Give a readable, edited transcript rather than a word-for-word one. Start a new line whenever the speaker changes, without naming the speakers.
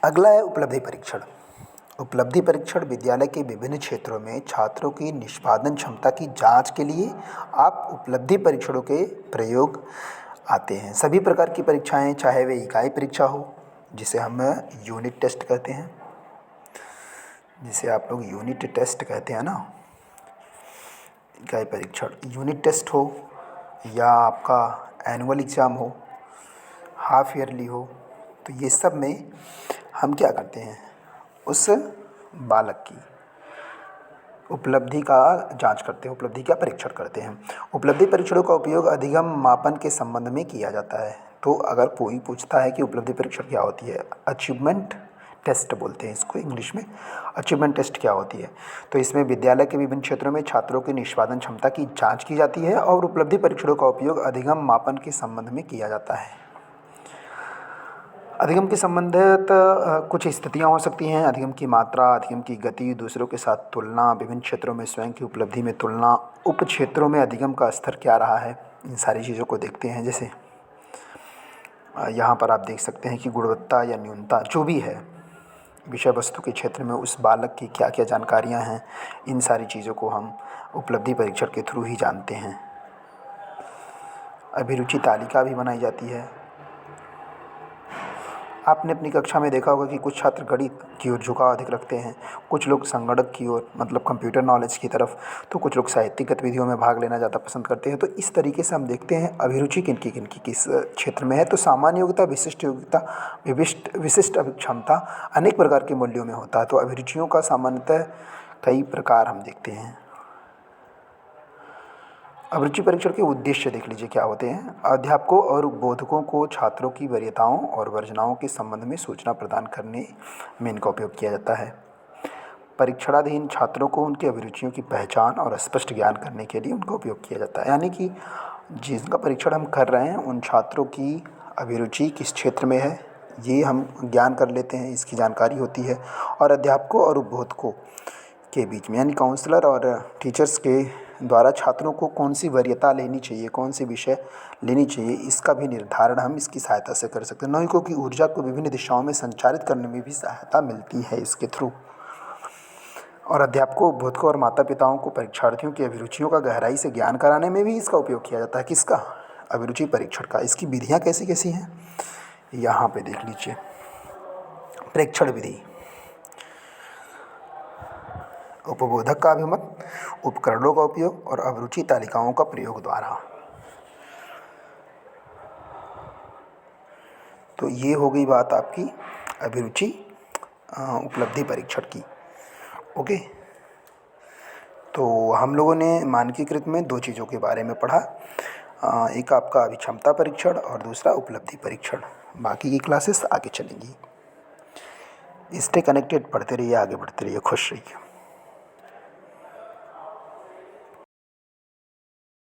अगला है उपलब्धि परीक्षण। उपलब्धि परीक्षण विद्यालय के विभिन्न क्षेत्रों में छात्रों की निष्पादन क्षमता की जांच के लिए आप उपलब्धि परीक्षणों के प्रयोग आते हैं। सभी प्रकार की परीक्षाएं, चाहे वे इकाई परीक्षा हो जिसे हम यूनिट टेस्ट कहते हैं, जिसे आप लोग यूनिट टेस्ट कहते हैं ना, इकाई परीक्षण यूनिट टेस्ट हो, या आपका एनुअल एग्ज़ाम हो, हाफ ईयरली हो, तो ये सब में हम क्या करते हैं, उस बालक की उपलब्धि का जांच करते हैं, उपलब्धि का परीक्षण करते हैं। उपलब्धि परीक्षणों का उपयोग अधिगम मापन के संबंध में किया जाता है। तो अगर कोई पूछता है कि उपलब्धि परीक्षण क्या होती है, अचीवमेंट टेस्ट बोलते हैं इसको इंग्लिश में, अचीवमेंट टेस्ट क्या होती है, तो इसमें विद्यालय के विभिन्न क्षेत्रों में छात्रों की निष्पादन क्षमता की जाँच की जाती है और उपलब्धि परीक्षणों का उपयोग अधिगम मापन के संबंध में किया जाता है। अधिगम के संबंधित कुछ स्थितियाँ हो सकती हैं। अधिगम की मात्रा, अधिगम की गति, दूसरों के साथ तुलना, विभिन्न क्षेत्रों में स्वयं की उपलब्धि में तुलना, उप क्षेत्रों में अधिगम का स्तर क्या रहा है, इन सारी चीज़ों को देखते हैं। जैसे यहाँ पर आप देख सकते हैं कि गुणवत्ता या न्यूनता जो भी है विषय वस्तु के क्षेत्र में उस बालक की क्या क्या जानकारियाँ हैं, इन सारी चीज़ों को हम उपलब्धि परीक्षण के थ्रू ही जानते हैं। अभिरुचि तालिका भी बनाई जाती है। आपने अपनी कक्षा में देखा होगा कि कुछ छात्र गणित की ओर झुकाव अधिक रखते हैं, कुछ लोग संगणक की ओर मतलब कंप्यूटर नॉलेज की तरफ, तो कुछ लोग साहित्यिक गतिविधियों में भाग लेना ज़्यादा पसंद करते हैं। तो इस तरीके से हम देखते हैं अभिरुचि किनकी किनकी किस क्षेत्र में है। तो सामान्य योग्यता, विशिष्ट योग्यता, विशिष्ट अभिक्षमता अनेक प्रकार के मूल्यों में होता है। तो अभिरुचियों का सामान्यतः कई प्रकार हम देखते हैं। अभिरुचि परीक्षण के उद्देश्य देख लीजिए क्या होते हैं। अध्यापकों और बोधकों को छात्रों की वरीयताओं और वर्जनाओं के संबंध में सूचना प्रदान करने में इनका उपयोग किया जाता है। परीक्षणाधीन छात्रों को उनकी अभिरुचियों की पहचान और स्पष्ट ज्ञान करने के लिए उनका उपयोग किया जाता है। यानी कि जिनका परीक्षण हम कर रहे हैं उन छात्रों की अभिरुचि किस क्षेत्र में है, ये हम ज्ञान कर लेते हैं, इसकी जानकारी होती है। और अध्यापकों और बोधकों के बीच में यानी काउंसलर और टीचर्स के द्वारा छात्रों को कौन सी वरीयता लेनी चाहिए, कौन सी विषय लेनी चाहिए, इसका भी निर्धारण हम इसकी सहायता से कर सकते हैं। नौकरियों की ऊर्जा को विभिन्न दिशाओं में संचारित करने में भी सहायता मिलती है इसके थ्रू। और अध्यापकों, बोधकों और माता पिताओं को परीक्षार्थियों की अभिरुचियों का गहराई से ज्ञान कराने में भी इसका उपयोग किया जाता है। किसका? अभिरुचि परीक्षण का। इसकी विधियाँ कैसी कैसी हैं यहाँ पे देख लीजिए। प्रेक्षण विधि, उपबोधक का अभिमत, उपकरणों का उपयोग और अभिरुचि तालिकाओं का प्रयोग द्वारा। तो ये हो गई बात आपकी अभिरुचि उपलब्धि परीक्षण की। ओके, तो हम लोगों ने मानकीकृत में दो चीज़ों के बारे में पढ़ा, एक आपका अभिक्षमता परीक्षण और दूसरा उपलब्धि परीक्षण। बाकी की क्लासेस आगे चलेंगी। स्टे कनेक्टेड, पढ़ते रहिए, आगे बढ़ते रहिए, खुश रहिए।